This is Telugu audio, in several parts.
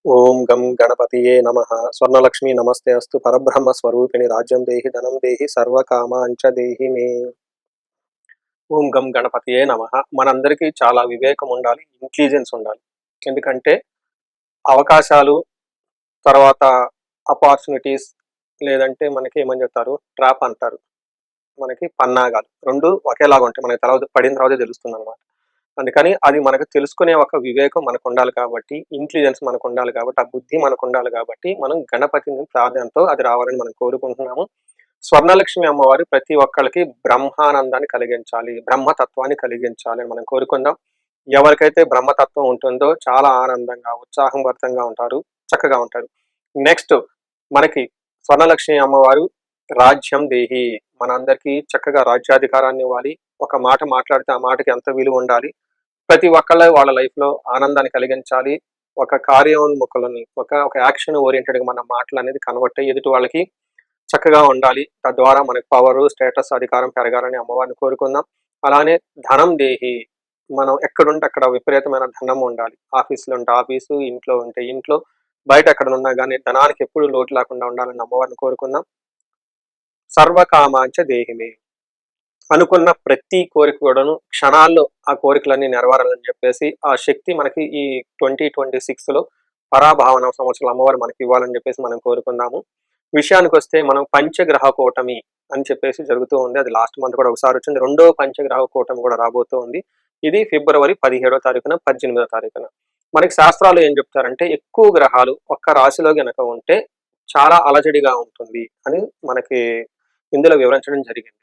ఓం గం గణపతియే నమః. స్వర్ణలక్ష్మి నమస్తే అస్తు. పరబ్రహ్మ స్వరూపిణి రాజ్యం దేహి ధనం దేహి సర్వకామాంచ దేహి మే. ఓం గం గణపతియే నమః. మనందరికీ చాలా వివేకం ఉండాలి, ఇంటెలిజెన్స్ ఉండాలి. ఎందుకంటే అవకాశాలు, తర్వాత అపార్చునిటీస్, లేదంటే మనకి ఏమని చెప్తారు, ట్రాప్ అంటారు. మనకి పన్నాగాలు 2 ఒకేలాగా ఉంటాయి. మనకి తర్వాత పడిన తర్వాతే తెలుస్తుందన్నమాట. అందుకని అది మనకు తెలుసుకునే ఒక వివేకం మనకుండాలి కాబట్టి, ఇంటెలిజెన్స్ మనకుండాలి కాబట్టి, ఆ బుద్ధి మనకుండాలి కాబట్టి, మనం గణపతిని ప్రార్థనతో అది రావాలని మనం కోరుకుంటున్నాము. స్వర్ణలక్ష్మి అమ్మవారు ప్రతి ఒక్కళ్ళకి బ్రహ్మానందాన్ని కలిగించాలి, బ్రహ్మతత్వాన్ని కలిగించాలి అని మనం కోరుకుందాం. ఎవరికైతే బ్రహ్మతత్వం ఉంటుందో చాలా ఆనందంగా, ఉత్సాహభరితంగా ఉంటారు, చక్కగా ఉంటారు. నెక్స్ట్ మనకి స్వర్ణలక్ష్మి అమ్మవారు రాజ్యం దేహి, మనందరికీ చక్కగా రాజ్యాధికారాన్ని ఇవ్వాలి. ఒక మాట మాట్లాడితే ఆ మాటకి ఎంత విలువ ఉండాలి. ప్రతి ఒక్కళ్ళ వాళ్ళ లైఫ్‌లో ఆనందాన్ని కలిగించాలి. ఒక కార్యోన్ముఖులని, ఒక యాక్షన్ ఓరియెంటెడ్‌గా మన మాటలనేది కన్వర్ట్ అయ్యి ఎదుటి వాళ్ళకి చక్కగా ఉండాలి. తద్వారా మనకు పవరు, స్టేటస్, అధికారం పెరగాలని అమ్మవారిని కోరుకుందాం. అలానే ధనం దేహి, మనం ఎక్కడుంటే అక్కడ విపరీతమైన ధనం ఉండాలి. ఆఫీస్‌లో ఉంటే ఆఫీసు, ఇంట్లో ఉంటే ఇంట్లో, బయట ఎక్కడనున్నా గానీ ధనానికి ఎప్పుడు లోటు లేకుండా ఉండాలని అమ్మవారిని కోరుకుందాం. సర్వకామాంచ దేహిమే, అనుకున్న ప్రతి కోరిక కూడాను క్షణాల్లో ఆ కోరికలన్నీ నెరవేరాలని చెప్పేసి ఆ శక్తి మనకి ఈ 2026లో పరాభావన సంవత్సరాలు అమ్మవారు మనకి ఇవ్వాలని చెప్పేసి మనం కోరుకుందాము. విషయానికి వస్తే మనం పంచగ్రహ కూటమి అని చెప్పేసి జరుగుతూ ఉంది. అది లాస్ట్ మంత్ కూడా ఒకసారి వచ్చింది. రెండో పంచగ్రహ కూటమి కూడా రాబోతూ ఉంది. ఇది ఫిబ్రవరి 17వ తారీఖున 18వ తారీఖున. మనకి శాస్త్రాలు ఏం చెప్తారంటే ఎక్కువ గ్రహాలు ఒక్క రాశిలో గనక ఉంటే చాలా అలజడిగా ఉంటుంది అని మనకి ఇందులో వివరించడం జరిగింది.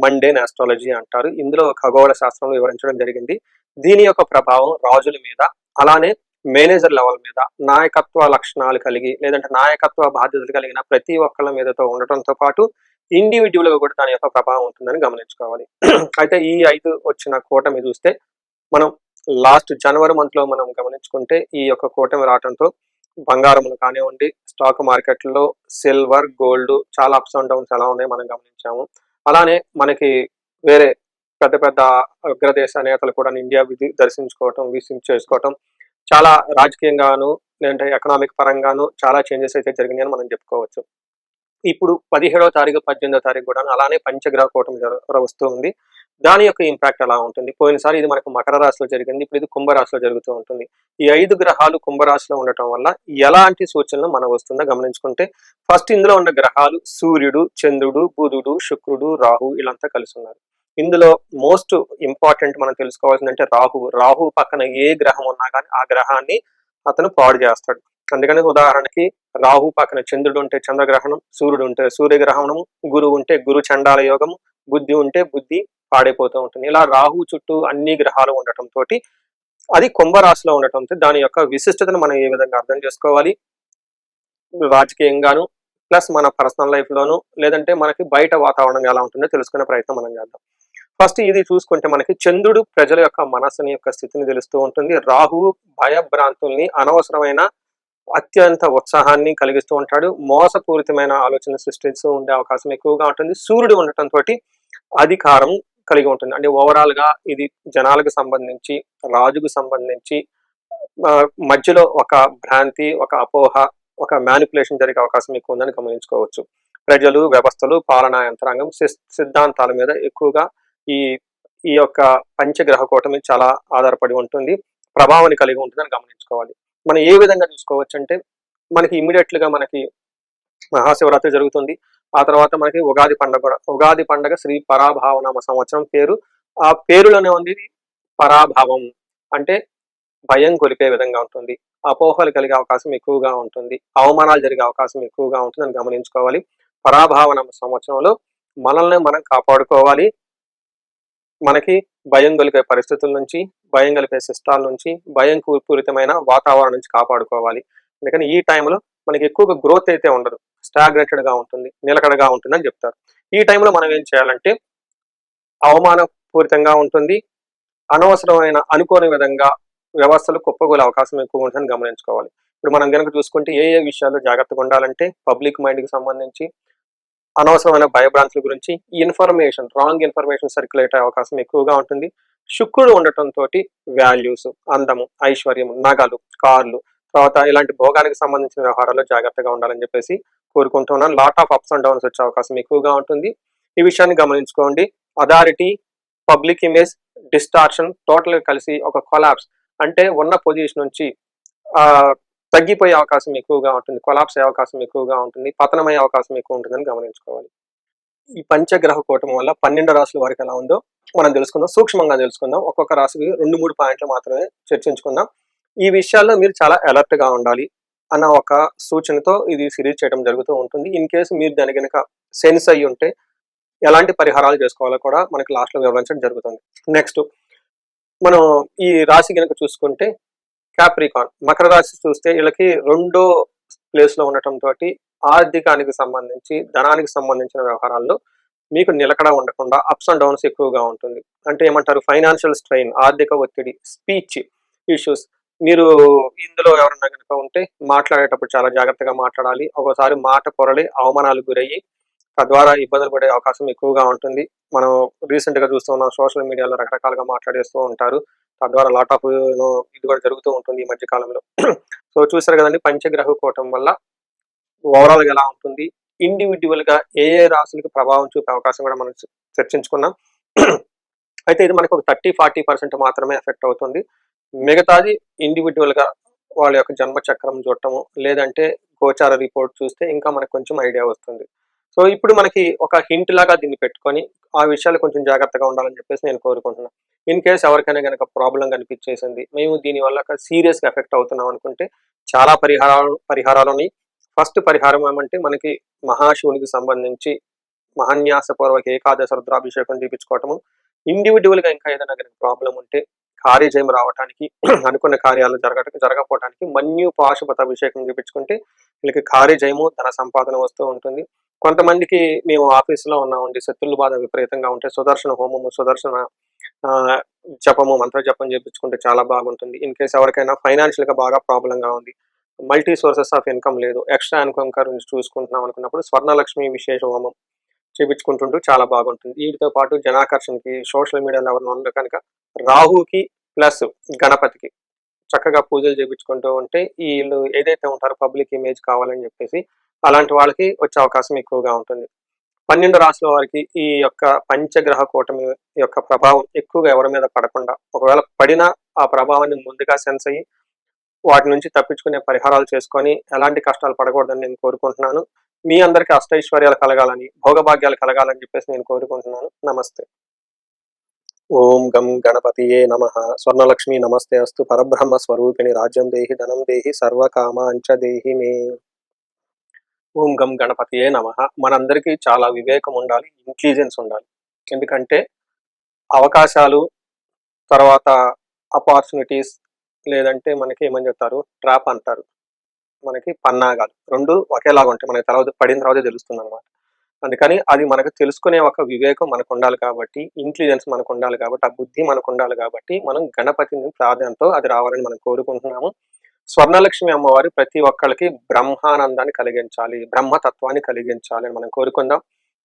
మండేన్ ఆస్ట్రాలజీ అంటారు. ఇందులో ఖగోళ శాస్త్రంలో వివరించడం జరిగింది. దీని యొక్క ప్రభావం రాజుల మీద, అలానే మేనేజర్ లెవెల్ మీద, నాయకత్వ లక్షణాలు కలిగి లేదంటే నాయకత్వ బాధ్యతలు కలిగిన ప్రతి ఒక్కళ్ళ మీదతో ఉండటంతో పాటు ఇండివిజువల్ గా కూడా దాని యొక్క ప్రభావం ఉంటుందని గమనించుకోవాలి. అయితే ఈ 5 వచ్చిన కూటమి చూస్తే మనం లాస్ట్ జనవరి మంత్ లో మనం గమనించుకుంటే ఈ యొక్క కూటమి రావడంతో బంగారములు కానివ్వండి, స్టాక్ మార్కెట్లో సిల్వర్, గోల్డ్ చాలా అప్స్ అండ్ డౌన్స్ ఎలా ఉన్నాయి మనం గమనించాము. అలానే మనకి వేరే పెద్ద పెద్ద అగ్రదేశ నేతలు కూడా ఇండియా దర్శించుకోవటం, విజిట్ చేసుకోవటం, చాలా రాజకీయంగాను లేదంటే ఎకనామిక్ పరంగాను చాలా చేంజెస్ అయితే జరిగినాయని మనం చెప్పుకోవచ్చు. ఇప్పుడు 17వ తారీఖు, 18వ తారీఖు కూడా అలానే పంచగ్రహ కూటమి వస్తూ ఉంది. దాని యొక్క ఇంపాక్ట్ ఎలా ఉంటుంది? పోయినసారి ఇది మనకు మకర రాశిలో జరిగింది. ఇప్పుడు ఇది కుంభరాశిలో జరుగుతూ ఉంటుంది. ఈ 5 గ్రహాలు కుంభరాశిలో ఉండటం వల్ల ఎలాంటి సూచనలు మనకు వస్తుందో గమనించుకుంటే, ఫస్ట్ ఇందులో ఉన్న గ్రహాలు సూర్యుడు, చంద్రుడు, బుధుడు, శుక్రుడు, రాహు వీళ్ళంతా కలిసి ఉన్నారు. ఇందులో మోస్ట్ ఇంపార్టెంట్ మనం తెలుసుకోవాల్సిందంటే రాహువు. రాహువు పక్కన ఏ గ్రహం ఉన్నా కానీ ఆ గ్రహాన్ని అతను పాడు చేస్తాడు. అందుకని ఉదాహరణకి రాహు పక్కన చంద్రుడు ఉంటే చంద్రగ్రహణం, సూర్యుడు ఉంటే సూర్యగ్రహణం, గురువు ఉంటే గురు చండాల యోగం, బుద్ధి ఉంటే బుద్ధి పాడైపోతూ ఉంటుంది. ఇలా రాహు చుట్టూ అన్ని గ్రహాలు ఉండటం తోటి అది కుంభరాశిలో ఉండటంతో దాని యొక్క విశిష్టతను మనం ఏ విధంగా అర్థం చేసుకోవాలి, రాజకీయంగాను ప్లస్ మన పర్సనల్ లైఫ్ లోను లేదంటే మనకి బయట వాతావరణం ఎలా ఉంటుందో తెలుసుకునే ప్రయత్నం మనం చేద్దాం. ఫస్ట్ ఇది చూసుకుంటే మనకి చంద్రుడు ప్రజల యొక్క మనసుని యొక్క స్థితిని తెలుస్తూ ఉంటుంది. రాహువు భయభ్రాంతుల్ని, అనవసరమైన అత్యంత ఉత్సాహాన్ని కలిగిస్తూ ఉంటాడు. మోసపూరితమైన ఆలోచన సృష్టిస్తూ ఉండే అవకాశం ఎక్కువగా ఉంటుంది. సూర్యుడు ఉండటంతో అధికారం కలిగి ఉంటుంది. అంటే ఓవరాల్ గా ఇది జనాలకు సంబంధించి, రాజుకు సంబంధించి మధ్యలో ఒక భ్రాంతి, ఒక అపోహ, ఒక మ్యానిపులేషన్ జరిగే అవకాశం ఎక్కువ ఉందని గమనించుకోవచ్చు. ప్రజలు, వ్యవస్థలు, పాలనా యంత్రాంగం సిద్ధాంతాల మీద ఎక్కువగా ఈ ఈ యొక్క పంచగ్రహ కూటమి చాలా ఆధారపడి ఉంటుంది, ప్రభావాన్ని కలిగి ఉంటుందని గమనించుకోవాలి. మనం ఏ విధంగా చూసుకోవచ్చు అంటే మనకి ఇమ్మీడియట్ గా మనకి మహాశివరాత్రి జరుగుతుంది. ఆ తర్వాత మనకి ఉగాది పండుగ కూడా. ఉగాది పండుగ శ్రీ పరాభావనామ సంవత్సరం పేరు. ఆ పేరులోనే ఉంది పరాభావం, అంటే భయం కొలిపే విధంగా ఉంటుంది. అపోహలు కలిగే అవకాశం ఎక్కువగా ఉంటుంది. అవమానాలు జరిగే అవకాశం ఎక్కువగా ఉంటుందని గమనించుకోవాలి. పరాభావనామ సంవత్సరంలో మనల్ని మనం కాపాడుకోవాలి. మనకి భయం కలిగే పరిస్థితుల నుంచి, భయం కలిగే సిస్టాల నుంచి, భయం పూరితమైన వాతావరణం నుంచి కాపాడుకోవాలి. అందుకని ఈ టైంలో మనకి ఎక్కువగా గ్రోత్ అయితే ఉండదు, స్టాగ్నేటెడ్ గా ఉంటుంది, నిలకడగా ఉంటుంది అని చెప్తారు. ఈ టైంలో మనం ఏం చేయాలంటే అవమానపూరితంగా ఉంటుంది, అనవసరమైన అనుకోని విధంగా వ్యవస్థలు కుప్పగూలే అవకాశం ఎక్కువ ఉంటుందని గమనించుకోవాలి. ఇప్పుడు మనం కనుక చూసుకుంటే ఏ ఏ విషయాల్లో జాగ్రత్తగా ఉండాలంటే పబ్లిక్ మైండ్కి సంబంధించి అనవసరమైన భయభ్రాంతుల గురించి ఇన్ఫర్మేషన్, రాంగ్ ఇన్ఫర్మేషన్ సర్క్యులేట్ అయ్యే అవకాశం ఎక్కువగా ఉంటుంది. శుక్రుడు ఉండటంతో వాల్యూస్, అందము, ఐశ్వర్యం, నగలు, కార్లు, తర్వాత ఇలాంటి భోగానికి సంబంధించిన వ్యవహారాల్లో జాగ్రత్తగా ఉండాలని చెప్పేసి కోరుకుంటున్నాను. Lot of ups and downs వచ్చే అవకాశం ఎక్కువగా ఉంటుంది. ఈ విషయాన్ని గమనించుకోండి. Authority, public image, distortion total కలిసి ఒక కొలాప్స్, అంటే ఉన్న పొజిషన్ నుంచి తగ్గిపోయే అవకాశం ఎక్కువగా ఉంటుంది, కొలాప్స్ అయ్యే అవకాశం ఎక్కువగా ఉంటుంది, పతనమయ్యే అవకాశం ఎక్కువ ఉంటుందని గమనించుకోవాలి. ఈ పంచగ్రహ కూటమి వల్ల 12 రాశుల వారికి ఎలా ఉందో మనం తెలుసుకుందాం, సూక్ష్మంగా తెలుసుకుందాం. ఒక్కొక్క రాశికి 2-3 పాయింట్లు మాత్రమే చర్చించుకుందాం. ఈ విషయాల్లో మీరు చాలా అలర్ట్ గా ఉండాలి అన్న ఒక సూచనతో ఇది సిరీస్ చేయడం జరుగుతూ ఉంటుంది. ఇన్ కేసు మీరు దాని కనుక సెన్స్ అయ్యి ఉంటే ఎలాంటి పరిహారాలు చేసుకోవాలో కూడా మనకి లాస్ట్ లో వివరించడం జరుగుతుంది. నెక్స్ట్ మనం ఈ రాశి కనుక చూసుకుంటే క్యాప్రికాన్, మకర రాశి చూస్తే వీళ్ళకి 2వ ప్లేస్ లో ఉండటం తోటి ఆర్థికానికి సంబంధించి, ధనానికి సంబంధించిన వ్యవహారాల్లో మీకు నిలకడ ఉండకుండా అప్స్ అండ్ డౌన్స్ ఎక్కువగా ఉంటుంది. అంటే ఏమంటారు, ఫైనాన్షియల్ స్ట్రెయిన్, ఆర్థిక ఒత్తిడి, స్పీచ్ ఇష్యూస్. మీరు ఇందులో ఎవరన్నా కనుక ఉంటే మాట్లాడేటప్పుడు చాలా జాగ్రత్తగా మాట్లాడాలి. ఒకసారి మాట పొరలి అవమానాలకు గురయ్యి తద్వారా ఇబ్బందులు పడే అవకాశం ఎక్కువగా ఉంటుంది. మనం రీసెంట్ గా చూస్తూ ఉన్నాం, సోషల్ మీడియాలో రకరకాలుగా మాట్లాడేస్తూ ఉంటారు. తద్వారా లాట్ ఆఫ్ ఇది కూడా జరుగుతూ ఉంటుంది ఈ మధ్య కాలంలో. సో చూసారు కదండి, పంచగ్రహ కూటమి వల్ల ఓవరాల్ గా ఎలా ఉంటుంది, ఇండివిడ్యువల్ గా ఏ ఏ రాశులకు ప్రభావం చూపే అవకాశం కూడా మనం చర్చించుకున్నాం. అయితే ఇది మనకు ఒక 30-40% మాత్రమే ఎఫెక్ట్ అవుతుంది. మిగతాది ఇండివిడ్యువల్ గా వాళ్ళ యొక్క జన్మ చక్రం చూడటము, లేదంటే గోచార రిపోర్ట్ చూస్తే ఇంకా మనకు కొంచెం ఐడియా వస్తుంది. సో ఇప్పుడు మనకి ఒక హింట్ లాగా దీన్ని పెట్టుకొని ఆ విషయాలు కొంచెం జాగ్రత్తగా ఉండాలని చెప్పేసి నేను కోరుకుంటున్నాను. ఇన్ కేసు ఎవరికైనా కనుక ప్రాబ్లం కనిపించేసింది, మేము దీనివల్ల సీరియస్ గా ఎఫెక్ట్ అవుతున్నాం అనుకుంటే చాలా పరిహారాలని. ఫస్ట్ పరిహారం ఏమంటే మనకి మహాశివునికి సంబంధించి మహాన్యాసపూర్వక ఏకాదశ రుద్రాభిషేకం చేయించుకోవటము. ఇండివిడ్యువల్ గా ఇంకా ఏదైనా కనుక ప్రాబ్లం ఉంటే కార్యజయం రావడానికి, అనుకున్న కార్యాలు జరగకపోవడానికి మన్యు పాశుపత అభిషేకం చేయించుకుంటే వీళ్ళకి కార్యజయము, ధన సంపాదన వస్తూ ఉంటుంది. కొంతమందికి మేము ఆఫీసులో ఉన్నామండి, శత్రుల బాధ విపరీతంగా ఉంటే సుదర్శన హోమము, సుదర్శన జపము, మంత్ర జపం చేయించుకుంటే చాలా బాగుంటుంది. ఇన్ కేసు ఎవరికైనా ఫైనాన్షియల్ గా బాగా ప్రాబ్లం గా ఉంది, మల్టీ సోర్సెస్ ఆఫ్ ఇన్కమ్ లేదు, ఎక్స్ట్రా ఇన్కమ్ గురించి చూసుకుంటున్నాం అనుకున్నప్పుడు స్వర్ణలక్ష్మి విశేష హోమం చేయించుకుంటుంటూ చాలా బాగుంటుంది. వీటితో పాటు జనాకర్షణకి, సోషల్ మీడియాలో ఎవరినో కనుక రాహుకి ప్లస్ గణపతికి చక్కగా పూజలు చేయించుకుంటూ ఉంటే వీళ్ళు ఏదైతే ఉంటారో పబ్లిక్ ఇమేజ్ కావాలని చెప్పేసి అలాంటి వాళ్ళకి వచ్చే అవకాశం ఎక్కువగా ఉంటుంది. 12 రాశుల వారికి ఈ యొక్క పంచగ్రహ కూటమి యొక్క ప్రభావం ఎక్కువగా ఎవరి మీద పడకుండా, ఒకవేళ పడినా ఆ ప్రభావాన్ని ముందుగా సెన్స్ అయ్యి వాటి నుంచి తప్పించుకునే పరిహారాలు చేసుకొని ఎలాంటి కష్టాలు పడకూడదని నేను కోరుకుంటున్నాను. మీ అందరికీ అష్టైశ్వర్యాలు కలగాలని, భోగభాగ్యాలు కలగాలని చెప్పేసి నేను కోరుకుంటున్నాను. నమస్తే. ఓం గం గణపతియే నమః. స్వర్ణలక్ష్మి నమస్తే అస్తు. పరబ్రహ్మ స్వరూపిణి రాజ్యం దేహి, ధనం దేహి, సర్వకామాంచ దేహి మే. ఓం గం గణపతియే నమః. మనందరికీ చాలా వివేకం ఉండాలి, ఇంటెలిజెన్స్ ఉండాలి. ఎందుకంటే అవకాశాలు, తర్వాత ఆపర్చునిటీస్, లేదంటే మనకి ఏమని చెప్తారు, ట్రాప్ అంటారు, మనకి పన్నాగాలు, రెండు ఒకేలాగా ఉంటాయి. మనకి తర్వాత పడిన తర్వాతే తెలుస్తుంది అనమాట. అందుకని అది మనకు తెలుసుకునే ఒక వివేకం మనకు ఉండాలి కాబట్టి, ఇంటెలిజెన్స్ మనకు ఉండాలి కాబట్టి, ఆ బుద్ధి మనకు ఉండాలి కాబట్టి మనం గణపతిని ప్రార్థనతో అది రావాలని మనం కోరుకుంటున్నాము. స్వర్ణలక్ష్మి అమ్మవారు ప్రతి ఒక్కరికి బ్రహ్మానందాన్ని కలిగించాలి, బ్రహ్మతత్వాన్ని కలిగించాలి అని మనం కోరుకుందాం.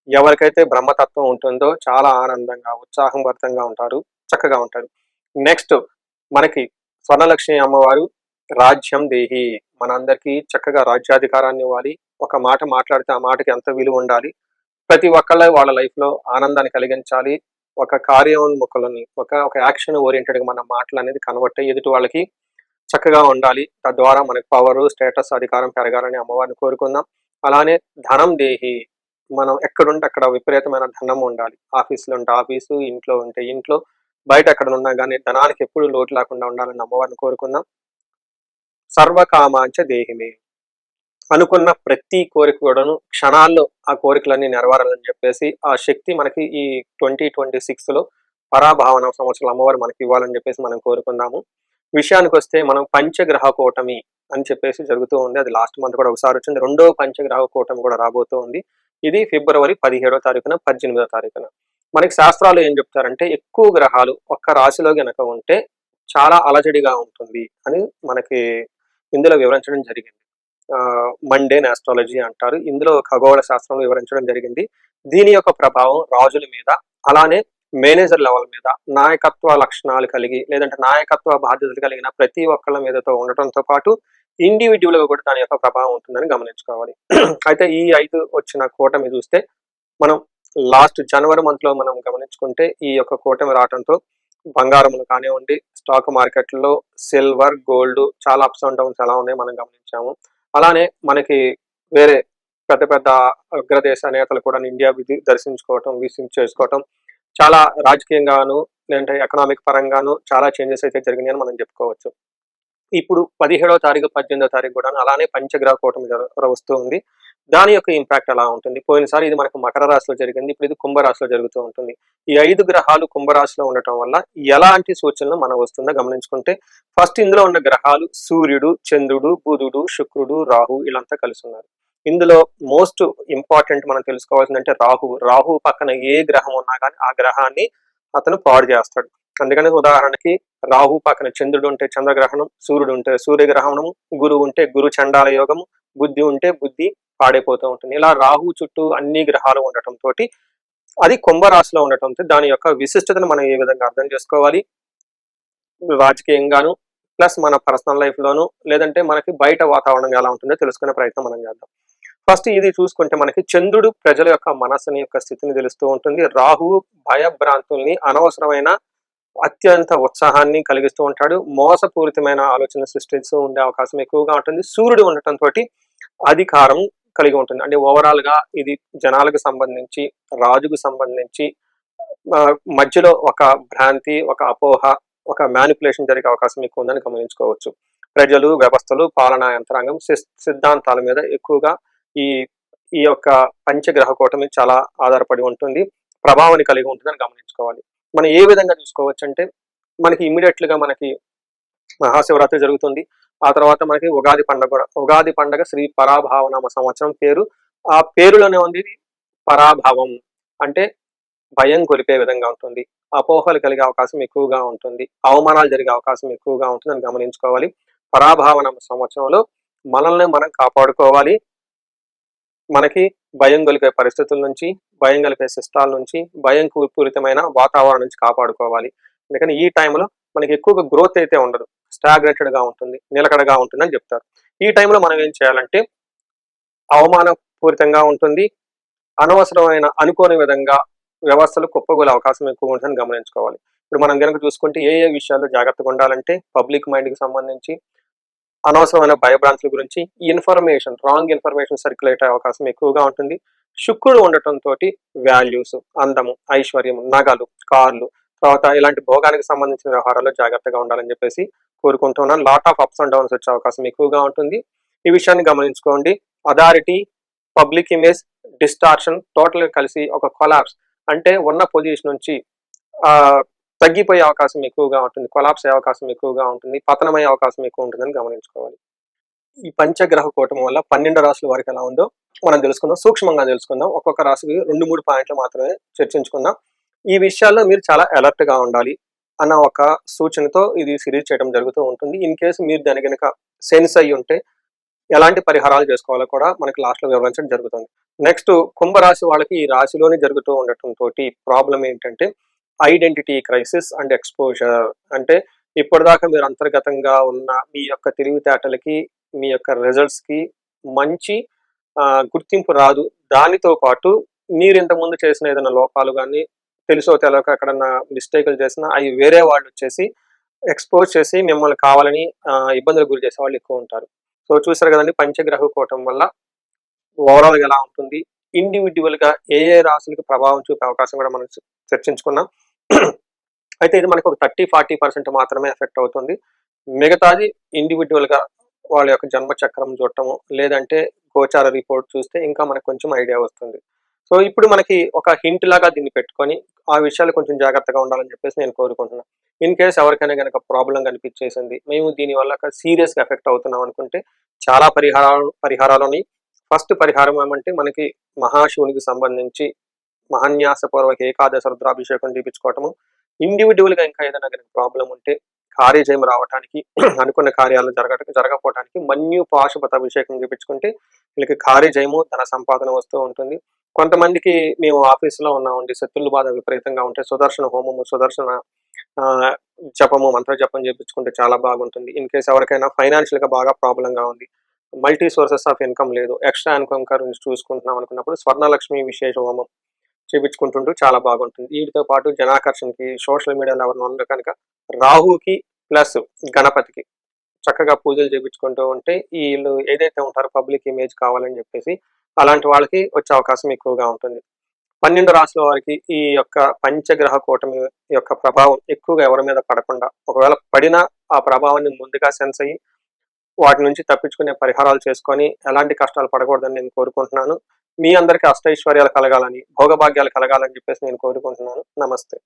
ఎవరికైతే బ్రహ్మతత్వం ఉంటుందో చాలా ఆనందంగా, ఉత్సాహభరితంగా ఉంటారు, చక్కగా ఉంటారు. నెక్స్ట్ మనకి స్వర్ణలక్ష్మి అమ్మవారు రాజ్యం దేహి, మనందరికీ చక్కగా రాజ్యాధికారాన్ని ఇవ్వాలి. ఒక మాట మాట్లాడితే ఆ మాటకి ఎంత విలువ ఉండాలి, ప్రతి ఒక్కళ్ళ వాళ్ళ లైఫ్ లో ఆనందాన్ని కలిగించాలి. ఒక కార్యోన్ముఖులని, ఒక యాక్షన్ ఓరియంటెడ్ గా మన మాటలు అనేది కన్వర్ట్ అయ్యి ఎదుటి వాళ్ళకి చక్కగా ఉండాలి. తద్వారా మనకి పవర్, స్టేటస్, అధికారం పెరగాలని అమ్మవారిని కోరుకుందాం. అలానే ధనం దేహి, మనం ఎక్కడుంటే అక్కడ విపరీతమైన ధనం ఉండాలి. ఆఫీసులో ఉంటే ఆఫీసు, ఇంట్లో ఉంటే ఇంట్లో, బయట ఎక్కడ ఉన్నా కానీ ధనానికి ఎప్పుడు లోటు లేకుండా ఉండాలని అమ్మవారిని కోరుకుందాం. సర్వకామాంచ దేహిమే, అనుకున్న ప్రతి కోరిక కూడాను క్షణాల్లో ఆ కోరికలన్నీ నెరవేరాలని చెప్పేసి ఆ శక్తి మనకి ఈ 2026 లో పరాభావన సంవత్సరాలు అమ్మవారు మనకి ఇవ్వాలని చెప్పేసి మనం కోరుకుందాము. విషయానికి వస్తే మనం పంచగ్రహ కూటమి అని చెప్పేసి జరుగుతూ ఉంది. అది లాస్ట్ మంత్ కూడా ఒకసారి వచ్చింది. 2వ పంచగ్రహ కూటమి కూడా రాబోతూ ఉంది. ఇది ఫిబ్రవరి 17వ తారీఖున, 18వ తారీఖున. మనకి శాస్త్రాలు ఏం చెప్తారంటే ఎక్కువ గ్రహాలు ఒక్క రాశిలో గనక ఉంటే చాలా అలజడిగా ఉంటుంది అని మనకి ఇందులో వివరించడం జరిగింది. మండేన్ ఆస్ట్రాలజీ అంటారు. ఇందులో ఖగోళ శాస్త్రంలో వివరించడం జరిగింది. దీని యొక్క ప్రభావం రాజుల మీద, అలానే మేనేజర్ లెవెల్ మీద, నాయకత్వ లక్షణాలు కలిగి లేదంటే నాయకత్వ బాధ్యతలు కలిగిన ప్రతి ఒక్కళ్ళ మీదతో ఉండటంతో పాటు ఇండివిడ్యువల్గా కూడా దాని యొక్క ప్రభావం ఉంటుందని గమనించుకోవాలి. అయితే ఈ 5 వచ్చిన కూటమి చూస్తే మనం లాస్ట్ జనవరి మంత్లో మనం గమనించుకుంటే ఈ యొక్క కూటమి రావడంతో బంగారములు కానివ్వండి, స్టాక్ మార్కెట్లో సిల్వర్, గోల్డ్ చాలా అప్స్ అండ్ డౌన్స్ ఎలా ఉన్నాయి మనం గమనించాము. అలానే మనకి వేరే పెద్ద పెద్ద అగ్రదేశ నేతలు కూడా ఇండియా దర్శించుకోవటం, విజిట్ చేసుకోవటం, చాలా రాజకీయంగాను లేదంటే ఎకనామిక్ పరంగాను చాలా చేంజెస్ అయితే జరిగినాయని మనం చెప్పుకోవచ్చు. ఇప్పుడు 17వ తారీఖు, 18వ తారీఖు కూడా అలానే పంచగ్రహ కూటమి వస్తూ ఉంది. దాని యొక్క ఇంపాక్ట్ ఎలా ఉంటుంది? పోయినసారి ఇది మనకు మకర రాశిలో జరిగింది. ఇప్పుడు ఇది కుంభరాశిలో జరుగుతూ ఉంటుంది. ఈ 5 గ్రహాలు కుంభరాశిలో ఉండటం వల్ల ఎలాంటి సూచనలు మనకు వస్తుందో గమనించుకుంటే, ఫస్ట్ ఇందులో ఉన్న గ్రహాలు సూర్యుడు, చంద్రుడు, బుధుడు, శుక్రుడు, రాహు వీళ్ళంతా కలిసి ఉన్నారు. ఇందులో మోస్ట్ ఇంపార్టెంట్ మనం తెలుసుకోవాల్సిందంటే రాహువు. రాహువు పక్కన ఏ గ్రహం ఉన్నా కానీ ఆ గ్రహాన్ని అతను పాడు చేస్తాడు. అందుకని ఉదాహరణకి రాహు పక్కన చంద్రుడు ఉంటే చంద్రగ్రహణం, సూర్యుడు ఉంటే సూర్యగ్రహణం, గురువు ఉంటే గురు చండాల యోగము, బుద్ధి ఉంటే బుద్ధి పాడైపోతూ ఉంటుంది. ఇలా రాహు చుట్టూ అన్ని గ్రహాలు ఉండటంతో అది కుంభరాశిలో ఉండటంతో దాని యొక్క విశిష్టతను మనం ఏ విధంగా అర్థం చేసుకోవాలి, రాజకీయంగాను ప్లస్ మన పర్సనల్ లైఫ్ లోను లేదంటే మనకి బయట వాతావరణం ఎలా ఉంటుందో తెలుసుకునే ప్రయత్నం మనం చేద్దాం. ఫస్ట్ ఇది చూసుకుంటే మనకి చంద్రుడు ప్రజల యొక్క మనస్సుని యొక్క స్థితిని తెలుస్తూ ఉంటుంది. రాహువు భయభ్రాంతుల్ని, అనవసరమైన అత్యంత ఉత్సాహాన్ని కలిగిస్తూ ఉంటాడు. మోసపూరితమైన ఆలోచన సృష్టిస్తూ ఉండే అవకాశం ఎక్కువగా ఉంటుంది. సూర్యుడు ఉండటంతో అధికారం కలిగి ఉంటుంది. అంటే ఓవరాల్ గా ఇది జనాలకు సంబంధించి, రాజుకు సంబంధించి మధ్యలో ఒక భ్రాంతి, ఒక అపోహ, ఒక మ్యానిపులేషన్ జరిగే అవకాశం ఎక్కువ ఉందని గమనించుకోవచ్చు. ప్రజలు, వ్యవస్థలు, పాలనా యంత్రాంగం సిద్ధాంతాల మీద ఎక్కువగా ఈ ఈ యొక్క పంచగ్రహ కూటమి చాలా ఆధారపడి ఉంటుంది, ప్రభావాన్ని కలిగి ఉంటుందని గమనించుకోవాలి. మనం ఏ విధంగా చూసుకోవచ్చు అంటే, మనకి ఇమీడియట్లుగా మనకి మహాశివరాత్రి జరుగుతుంది. ఆ తర్వాత మనకి ఉగాది పండుగ కూడా. ఉగాది పండుగ శ్రీ పరాభావనామ సంవత్సరం పేరు. ఆ పేరులోనే ఉంది పరాభావం, అంటే భయం కొలిపే విధంగా ఉంటుంది, అపోహలు కలిగే అవకాశం ఎక్కువగా ఉంటుంది, అవమానాలు జరిగే అవకాశం ఎక్కువగా ఉంటుందని గమనించుకోవాలి. పరాభావనామ సంవత్సరంలో మనల్ని మనం కాపాడుకోవాలి. మనకి భయం కలిపే పరిస్థితుల నుంచి, భయం కలిపే సిస్టాల నుంచి, భయం పూరితమైన వాతావరణం నుంచి కాపాడుకోవాలి. అందుకని ఈ టైంలో మనకి ఎక్కువగా గ్రోత్ అయితే ఉండదు, స్టాగ్నేటెడ్ గా ఉంటుంది, నిలకడగా ఉంటుంది అని చెప్తారు. ఈ టైంలో మనం ఏం చేయాలంటే, అవమానపూరితంగా ఉంటుంది, అనవసరమైన అనుకోని విధంగా వ్యవస్థలు కుప్పగొలే అవకాశం ఎక్కువ ఉంటుందని గమనించుకోవాలి. ఇప్పుడు మనం కనుక చూసుకుంటే ఏ విషయాల్లో జాగ్రత్తగా ఉండాలంటే, పబ్లిక్ మైండ్ కి సంబంధించి అనవసరమైన భయభ్రాంతుల గురించి రాంగ్ ఇన్ఫర్మేషన్ సర్క్యులేట్ అయ్యే అవకాశం ఎక్కువగా ఉంటుంది. శుక్రుడు ఉండటంతో వాల్యూస్, అందము, ఐశ్వర్యం, నగలు, కార్లు, తర్వాత ఇలాంటి భోగానికి సంబంధించిన వ్యవహారాల్లో జాగ్రత్తగా ఉండాలని చెప్పేసి కోరుకుంటున్నాను. Lot of ups and downs వచ్చే అవకాశం ఎక్కువగా ఉంటుంది. ఈ విషయాన్ని గమనించుకోండి. Authority, public image, distortion total కలిసి ఒక కొలాప్స్, అంటే ఉన్న పొజిషన్ నుంచి తగ్గిపోయే అవకాశం ఎక్కువగా ఉంటుంది, కొలాప్స్ అయ్యే అవకాశం ఎక్కువగా ఉంటుంది, పతనమయ్యే అవకాశం ఎక్కువ ఉంటుందని గమనించుకోవాలి. ఈ పంచగ్రహ కూటమి వల్ల 12 రాశుల వారికి ఎలా ఉందో మనం తెలుసుకుందాం, సూక్ష్మంగా తెలుసుకుందాం. ఒక్కొక్క రాశికి 2-3 పాయింట్లు మాత్రమే చర్చించుకుందాం. ఈ విషయాల్లో మీరు చాలా అలర్ట్ గా ఉండాలి అన్న ఒక సూచనతో ఇది సిరీస్ చేయడం జరుగుతూ ఉంటుంది. ఇన్ కేసు మీరు దాని కనుక సెన్స్ అయ్యి ఉంటే ఎలాంటి పరిహారాలు చేసుకోవాలో కూడా మనకి లాస్ట్ లో వివరించడం జరుగుతుంది. నెక్స్ట్ కుంభరాశి వాళ్ళకి ఈ రాశిలోనే జరుగుతూ ఉండటంతో ప్రాబ్లం ఏంటంటే ఐడెంటిటీ క్రైసిస్ అండ్ ఎక్స్పోజర్. అంటే ఇప్పటిదాకా మీరు అంతర్గతంగా ఉన్న మీ యొక్క తెలివితేటలకి, మీ యొక్క రిజల్ట్స్ కి మంచి గుర్తింపు రాదు. దానితో పాటు మీరు ఇంతకుముందు చేసిన ఏదైనా లోపాలు కానీ, తెలుసో తెలవక ఎక్కడన్నా మిస్టేకులు చేసినా అవి వేరే వాళ్ళు వచ్చేసి ఎక్స్పోజ్ చేసి మిమ్మల్ని కావాలని ఇబ్బందులకు గురి చేసే వాళ్ళు ఎక్కువ ఉంటారు. సో చూసారు కదండి, పంచగ్రహ కూటమి వల్ల ఓవరాల్ గా ఎలా ఉంటుంది, ఇండివిడ్యువల్ గా ఏ రాశులకు ప్రభావం చూపే అవకాశం కూడా మనం చర్చించుకున్నాం. అయితే ఇది మనకు ఒక 30-40% మాత్రమే ఎఫెక్ట్ అవుతుంది. మిగతాది ఇండివిడ్యువల్ గా వాళ్ళ యొక్క జన్మ చక్రం చూడటము, లేదంటే గోచార రిపోర్ట్ చూస్తే ఇంకా మనకు కొంచెం ఐడియా వస్తుంది. సో ఇప్పుడు మనకి ఒక హింట్ లాగా దీన్ని పెట్టుకొని ఆ విషయాలు కొంచెం జాగ్రత్తగా ఉండాలని చెప్పేసి నేను కోరుకుంటున్నాను. ఇన్ కేసు ఎవరికైనా కనుక ప్రాబ్లం కనిపించేసింది, మేము దీనివల్ల సీరియస్ గా ఎఫెక్ట్ అవుతున్నాం అనుకుంటే చాలా పరిహారాలని. ఫస్ట్ పరిహారం ఏమంటే మనకి మహాశివునికి సంబంధించి మహాన్యాసపూర్వక ఏకాదశ రుద్రాభిషేకం చేయించుకోవటము. ఇండివిడ్యువల్ గా ఇంకా ఏదైనా ప్రాబ్లం ఉంటే కార్యజయం రావడానికి, అనుకున్న కార్యాలు జరగకపోవడానికి మన్యు పాశుపత అభిషేకం చేయించుకుంటే వీళ్ళకి కార్యజయము, ధన సంపాదన వస్తూ ఉంటుంది. కొంతమందికి మేము ఆఫీసులో ఉన్నామండి, శత్రుల బాధ విపరీతంగా ఉంటే సుదర్శన హోమము, సుదర్శన ఆహ్, జపము, మంత్ర జపం చేపించుకుంటే చాలా బాగుంటుంది. ఇన్ కేస్ ఎవరికైనా ఫైనాన్షియల్‌గా బాగా ప్రాబ్లమ్‌గా ఉంది. మల్టీ సోర్సెస్ ఆఫ్ ఇన్‌కమ్ లేదు. ఎక్స్‌ట్రా ఇన్‌కమ్ గురించి చూసుకుంటున్నాం అనుకున్నప్పుడు స్వర్ణలక్ష్మి విశేష హోమం చేపించుకుంటుంటూ చాలా బాగుంటుంది. వీటితో పాటు జనాకర్షణకి సోషల్ మీడియాలో ఎవరైనా ఉంటే కనుక రాహుకి ప్లస్ గణపతికి చక్కగా పూజలు చేపించుకుంటూ ఉంటే ఈళ్ళు ఏదైతే ఉంటారో పబ్లిక్ ఇమేజ్ కావాలని చెప్పేసి అలాంటి వాళ్ళకి వచ్చే అవకాశం ఎక్కువగా ఉంటుంది. 12 రాసుల వారికి ఈ యొక్క పంచగ్రహ కూటమి యొక్క ప్రభావం ఎక్కువగా ఎవరి మీద పడకుండా, ఒకవేళ పడినా ఆ ప్రభావాన్ని ముందుగా సెన్స్ అయ్యి, వాటి నుంచి తప్పించుకునే పరిహారాలు చేసుకొని, ఎలాంటి కష్టాలు పడకూడదని నేను కోరుకుంటున్నాను. మీ అందరికీ అష్టైశ్వర్యాలు కలగాలని, భోగభాగ్యాలు కలగాలని చెప్పేసి నేను కోరుకుంటున్నాను. నమస్తే.